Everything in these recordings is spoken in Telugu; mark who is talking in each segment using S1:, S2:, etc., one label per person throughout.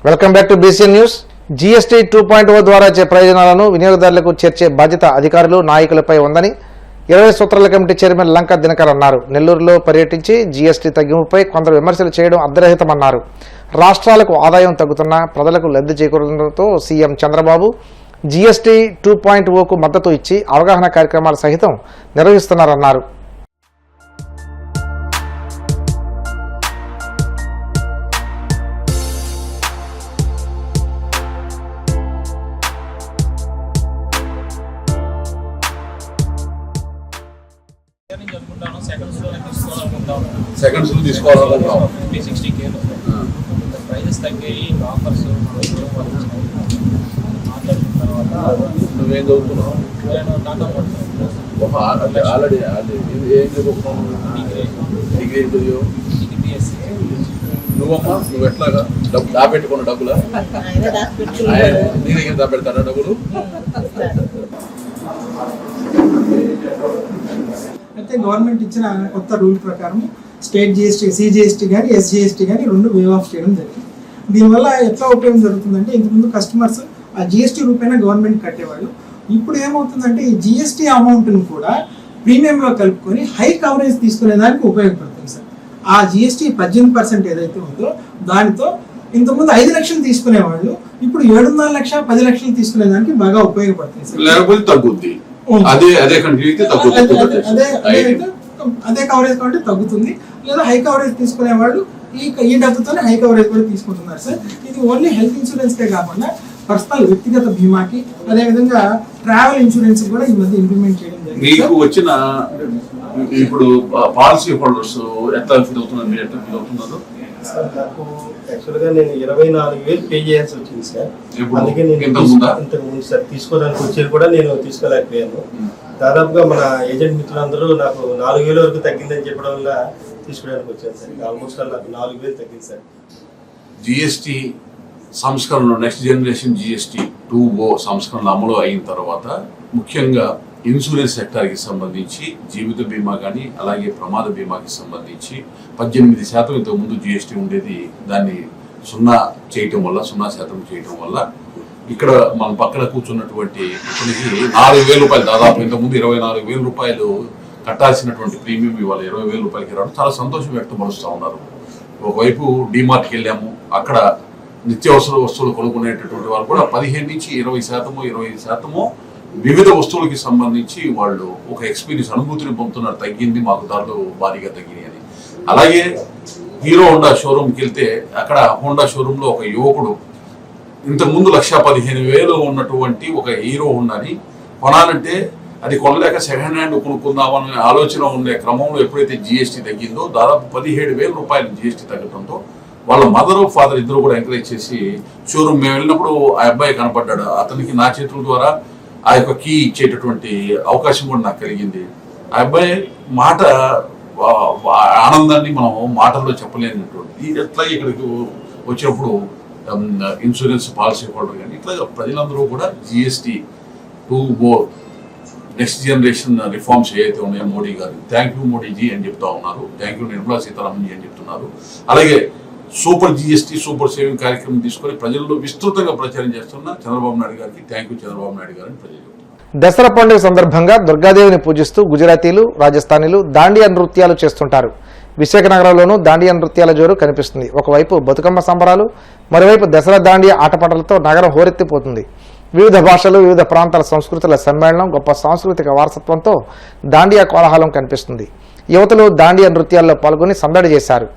S1: Welcome back to BC news. GST 2.0 ద్వారా వచ్చే ప్రయోజనాలను వినియోగదారులకు చేర్చే బాధ్యత అధికారులు నాయకులపై ఉందని 20 సూత్రాల కమిటీ చైర్మన్ లంకా దినకర్ అన్నారు. నెల్లూరులో పర్యటించి జీఎస్టీ తగ్గింపుపై కొందరు విమర్శలు చేయడం అర్ధరహితమన్నారు. రాష్ట్రాలకు ఆదాయం తగ్గుతున్నా ప్రజలకు లబ్ధి చేకూరడంతో సీఎం చంద్రబాబు జీఎస్టీ 2.0కు మద్దతు ఇచ్చి అవగాహన కార్యక్రమాలు సహితం నిర్వహిస్తున్నారన్నారు.
S2: సెకండ్స్ తీసుకోవాలనుకుంటున్నాం.
S3: 60K ప్రైజెస్ తగ్గాయి, ఆఫర్స్ మాట్లాడుకున్న తర్వాత
S2: నువ్వేం చదువుతున్నావు?
S3: నేను టాటా
S2: ఆల్రెడీ ఏం చదువుకున్నావు? డిగ్రీ ఏం చదివావు?
S3: BSc.
S2: నువ్వమ్మా నువ్వు ఎట్లాగా డబ్బు దాపెట్టుకున్న డబ్బులా నీ దగ్గర దాపెడతారా డబ్బులు?
S4: అయితే గవర్నమెంట్ ఇచ్చిన కొత్త రూల్ ప్రకారం స్టేట్ జిఎస్టీ, సిజిఎస్టీ కానీ ఎస్జిఎస్టీ కానీ రెండు వేవ్ ఆఫ్ చేయడం జరిగింది. దీనివల్ల ఎట్లా ఉపయోగం జరుగుతుందంటే, ఇంతకుముందు కస్టమర్స్ ఆ జిఎస్టీ రూపేణా గవర్నమెంట్ కట్టేవాళ్ళు. ఇప్పుడు ఏమవుతుందంటే ఈ జిఎస్టీ అమౌంట్ను కూడా ప్రీమియంలో కలుపుకొని హై కవరేజ్ తీసుకునేదానికి ఉపయోగపడుతుంది సార్. ఆ జిఎస్టీ 18% ఏదైతే ఉందో దానితో ఇంతకుముందు 5 లక్షలు తీసుకునేవాళ్ళు ఇప్పుడు 7.5 లక్షలు 10 లక్షలు తీసుకునేదానికి బాగా ఉపయోగపడుతుంది సార్.
S2: లేకపోతే తగ్గుద్ది, అదే కంటిన్యూ అయితే తగ్గుతుంది.
S4: అదే కవరేజ్ కాబట్టి తగ్గుతుంది. లేదా హై కవరేజ్ తీసుకునే వాళ్ళు ఈ డబ్బుతోనే హై కవరేజ్ కూడా తీసుకుంటున్నారు సార్. ఇది ఓన్లీ హెల్త్ ఇన్సూరెన్స్కే కాకుండా పర్సనల్ వ్యక్తిగత బీమాకి, అదేవిధంగా ట్రావెల్ ఇన్సూరెన్స్ కూడా ఈ మధ్య ఇంప్లిమెంట్ చేయడం జరిగింది.
S2: మీకు వచ్చిన ఇప్పుడు పాలసీ హోల్డర్స్ ఎట్లా ఫీల్ అవుతున్నారు, మీరు ఎట్లా ఫీల్ అవుతున్నారు?
S5: సార్ నాకు యాక్చువల్గా నేను 24,000 పే చేయాల్సి వచ్చింది సార్. అందుకే నేను ఇంతకు ముందు సార్ తీసుకోవడానికి వచ్చేది కూడా నేను తీసుకోలేకపోయాను. దాదాపుగా మన ఏజెంట్ మిత్రులందరూ నాకు 4,000 వరకు తగ్గిందని చెప్పడం వల్ల తీసుకోవడానికి వచ్చాను సార్. ఆల్మోస్ట్ నాకు 4,000 తగ్గింది సార్.
S2: జిఎస్టీ సంస్కరణ, నెక్స్ట్ జనరేషన్ జిఎస్టీ 2.0 సంస్కరణ అమలు అయిన తర్వాత ముఖ్యంగా ఇన్సూరెన్స్ సెక్టార్కి సంబంధించి జీవిత బీమా కానీ అలాగే ప్రమాద బీమాకి సంబంధించి 18% ఇంతకుముందు జిఎస్టీ ఉండేది. దాన్ని 0% చేయటం వల్ల ఇక్కడ మన పక్కన కూర్చున్నటువంటి ఇతనికి 4,000 రూపాయలు, దాదాపు ఇంతకుముందు 24,000 రూపాయలు కట్టాల్సినటువంటి ప్రీమియం ఇవాళ 20,000 రూపాయలకి రావడం చాలా సంతోషం వ్యక్తపరుస్తూ ఉన్నారు. ఒకవైపు డిమార్ట్కి వెళ్ళాము, అక్కడ నిత్యావసర వస్తువులు కొనుక్కునేటటువంటి వాళ్ళు కూడా 15 నుంచి 25% వివిధ వస్తువులకి సంబంధించి వాళ్ళు ఒక ఎక్స్పీరియన్స్ అనుభూతిని పొందుతున్నారు. తగ్గింది, మాకు ధరలు భారీగా తగ్గినాయి అని. అలాగే హీరో హోండా షోరూమ్కి వెళ్తే అక్కడ హోండా షోరూంలో ఒక యువకుడు ఇంతకుముందు 1,15,000 ఉన్నటువంటి ఒక హీరో హోండాని కొనాలంటే అది కొనలేక సెకండ్ హ్యాండ్ కొనుక్కుందామనే ఆలోచన ఉండే క్రమంలో ఎప్పుడైతే జిఎస్టీ తగ్గిందో దాదాపు 17,000 రూపాయలు జిఎస్టీ తగ్గడంతో వాళ్ళ మదర్ ఫాదర్ ఇద్దరు కూడా ఎంకరేజ్ చేసి షోరూమ్ మేము వెళ్ళినప్పుడు ఆ అబ్బాయి కనపడ్డాడు. అతనికి నా చేతుల ద్వారా ఆ యొక్క కీ ఇచ్చేటటువంటి అవకాశం కూడా నాకు కలిగింది. ఆ అబ్బాయి మాట ఆనందాన్ని మనం మాటల్లో చెప్పలేనటువంటి, ఎట్లా ఇక్కడికి వచ్చినప్పుడు ఇన్సూరెన్స్ పాలసీ హోల్డర్ కానీ ఇట్లా ప్రజలందరూ కూడా జిఎస్టీ 2.0 నెక్స్ట్ జనరేషన్ రిఫార్మ్స్ ఏవైతే ఉన్నాయో మోడీ గారు థ్యాంక్ యూ మోడీజీ అని చెప్తా ఉన్నారు. థ్యాంక్ యూ నిర్మలా సీతారామన్ అని చెప్తున్నారు. అలాగే సూపర్ జిఎస్టీ సూపర్ సేవింగ్ కార్యక్రమం తీసుకొని ప్రజల్లో విస్తృతంగా ప్రచారం చేస్తున్న చంద్రబాబు నాయుడు గారికి థ్యాంక్ యూ చంద్రబాబు నాయుడు గారు అని ప్రజలు చెప్తున్నారు.
S1: దసరా పండుగ సందర్భంగా దుర్గాదేవిని పూజిస్తూ గుజరాతీలు, రాజస్థానీలు దాండియా నృత్యాలు చేస్తుంటారు. విశాఖ నగరంలోనూ దాండియా నృత్యాల జోరు కనిపిస్తుంది. ఒకవైపు బతుకమ్మ సంబరాలు, మరోవైపు దసరా దాండియా ఆటపాటలతో నగరం హోరెత్తిపోతుంది. వివిధ భాషలు, వివిధ ప్రాంతాల సంస్కృతుల సమ్మేళనం, గొప్ప సాంస్కృతిక వారసత్వంతో దాండియా కోలాహలం కనిపిస్తుంది. యువతులు దాండియా నృత్యాల్లో పాల్గొని సందడి చేశారు.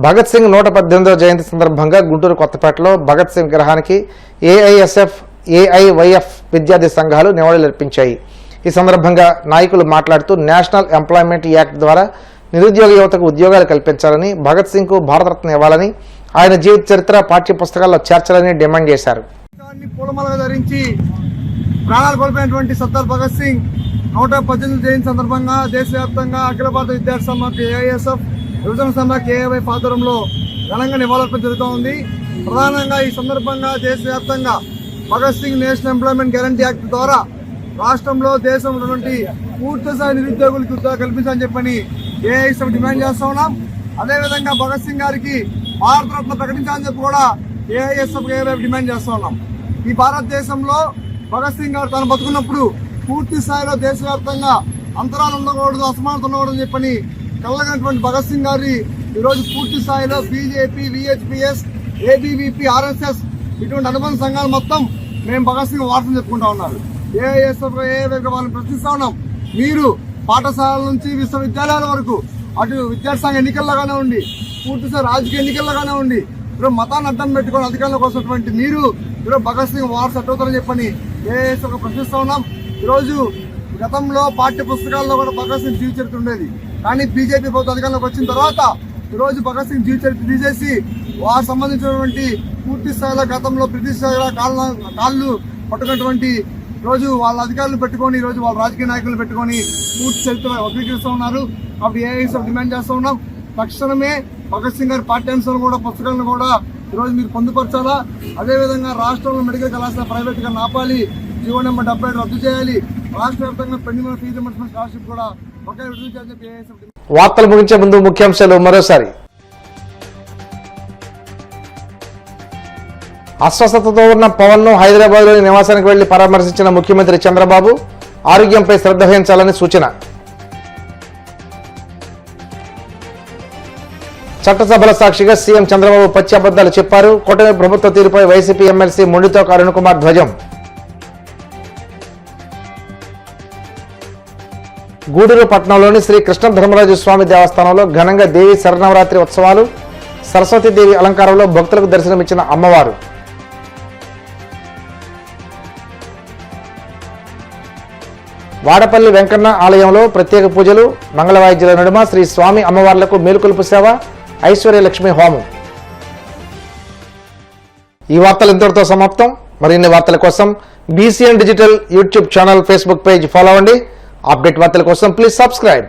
S1: భగత్ సింగ్ 118వ జయంతి సందర్భంగా గుంటూరు కొత్తపేటలో భగత్ సింగ్ విగ్రహానికి ఏఐఎస్ఎఫ్, ఏఐవైఎఫ్ విద్యార్థి సంఘాలు నివాళులర్పించాయి. ఈ సందర్భంగా నాయకులు మాట్లాడుతూ నేషనల్ ఎంప్లాయ్మెంట్ యాక్ట్ ద్వారా నిరుద్యోగ యువతకు ఉద్యోగాలు కల్పించాలని, భగత్ సింగ్కు భారతరత్న ఇవ్వాలని, ఆయన జీవిత చరిత్ర పాఠ్య పుస్తకాల్లో చేర్చాలని డిమాండ్ చేశారు.
S6: పూలమాలగా ధరించి ప్రాణాలు కోల్పోయినటువంటి సర్దార్ భగత్ సింగ్ 118వ జయంతి సందర్భంగా దేశవ్యాప్తంగా అఖిల భారత విద్యార్థి సమాఖ్య ఏఐఎస్ఎఫ్, యువజన సమాఖ్య ఏఐవై ఆధ్వర్యంలో ఘనంగా నివాళులర్పణ జరుగుతూ ఉంది. ప్రధానంగా ఈ సందర్భంగా దేశవ్యాప్తంగా Bhagat Singh national employment guarantee act ద్వారా రాష్ట్రంలో దేశంలో ఉన్నటువంటి పూర్తిస్థాయి నిరుద్యోగులకు ఉద్యోగాలు కల్పించాలని చెప్పని ఏఐఎస్ఎఫ్ డిమాండ్ చేస్తా ఉన్నాం. అదేవిధంగా భగత్ సింగ్ గారికి భారతరత్న ప్రకటించాలని చెప్పి కూడా ఏఐఎస్ఎఫ్ ఏఐవై డిమాండ్ చేస్తా ఉన్నాం. ఈ భారతదేశంలో భగత్ సింగ్ గారు తాను బతుకున్నప్పుడు పూర్తి స్థాయిలో దేశవ్యాప్తంగా అంతరాలు ఉండకూడదు, అసమానత ఉండకూడదు అని చెప్పని కలగనటువంటి భగత్ సింగ్ గారి ఈరోజు పూర్తి స్థాయిలో బీజేపీ, విహెచ్పిఎస్, ఏబీవీపీ, ఆర్ఎస్ఎస్ ఇటువంటి అనుబంధ సంఘాలు మొత్తం మేము భగత్ సింగ్ వార్తలు చెప్పుకుంటా ఉన్నారు. ఏఐఎస్ఎఫ్ వాళ్ళని ప్రశ్నిస్తా ఉన్నాం. మీరు పాఠశాలల నుంచి విశ్వవిద్యాలయాల వరకు అటు విద్యార్థి సంఘ ఎన్నికల్లో కానివ్వండి, పూర్తిస్థాయి రాజకీయ ఎన్నికల్లో కానివ్వండి, ఈరోజు మతాన్ని అడ్డం పెట్టుకొని అధికారంలోకి వస్తున్నటువంటి మీరు ఈరోజు భగత్ సింగ్ వార్స్ అట్టవుతారని చెప్పని ఏఐఎస్ఎఫ్ ప్రశ్నిస్తా ఉన్నాం. ఈరోజు గతంలో పాఠ్య పుస్తకాల్లో కూడా భగత్ సింగ్ జీవిత చరిత్ర ఉండేది. కానీ బీజేపీ ప్రభుత్వం అధికారంలోకి వచ్చిన తర్వాత ఈరోజు భగత్ సింగ్ జీవిత చరిత్ర తీసేసి వారికి సంబంధించినటువంటి పూర్తి స్థాయిలో గతంలో బ్రిటిష్ కాళ్ళు పట్టుకున్నటువంటి రోజు వాళ్ళ అధికారులు పెట్టుకొని ఈరోజు వాళ్ళ రాజకీయ నాయకులు పెట్టుకొని పూర్తి చరిత్ర వక్రీకరిస్తూ ఉన్నారు. కాబట్టి ఏఐఎస్ఎఫ్ డిమాండ్ చేస్తూ ఉన్నాం. తక్షణమే భగత్ సింగ్ గారి పాఠ్యాంశాలను కూడా పుస్తకాలను కూడా ఈరోజు మీరు పొందుపరచాలా. అదేవిధంగా రాష్ట్రంలో మెడికల్ కళాశాల ప్రైవేట్గా నాపాలి, జీవో నెంబర్ 77 రద్దు చేయాలి. రాష్ట్ర వ్యాప్తంగా పెండింగ్ ఫీజు రియంబర్స్మెంట్ స్కాలర్షిప్ కూడా ఒకే విడుదల చేయాలని చెప్పి ఏఐఎస్ఎఫ్.
S1: వార్తలు ముగించే ముందు ముఖ్యాంశాలు మరోసారి. అస్వస్థతతో ఉన్న పవన్ ను హైదరాబాద్లోని నివాసానికి వెళ్లి పరామర్శించిన ముఖ్యమంత్రి చంద్రబాబు ఆరోగ్యంపై శ్రద్ధ వహించాలని సూచన. చట్టసభల సాక్షిగా సీఎం చంద్రబాబు పచ్చి అబద్దాలు చెప్పారు. కూటమి ప్రభుత్వ తీరుపై వైసీపీ ఎమ్మెల్సీ మొండితో అరుణ్ కుమార్ ధ్వజం. గూడూరు పట్టణంలోని శ్రీ కృష్ణ ధర్మరాజు స్వామి దేవస్థానంలో ఘనంగా దేవి శరన్నవరాత్రి ఉత్సవాలు. సరస్వతీదేవి అలంకారంలో భక్తులకు దర్శనమిచ్చిన అమ్మవారు. వాడపల్లి వెంకన్న ఆలయంలో ప్రత్యేక పూజలు, మంగళవాయిద్యాల నడుమ శ్రీ స్వామి అమ్మవార్లకు మేలుకొలుపు సేవ, ఐశ్వర్యలక్ష్మి హోమం. ఈ వార్తలు ఇంతటితో సమాప్తం. మరిన్ని వార్తల కోసం BCN digital YouTube channel, Facebook page follow అవ్వండి. అప్డేట్ వార్తల కోసం ప్లీజ్ సబ్స్క్రైబ్.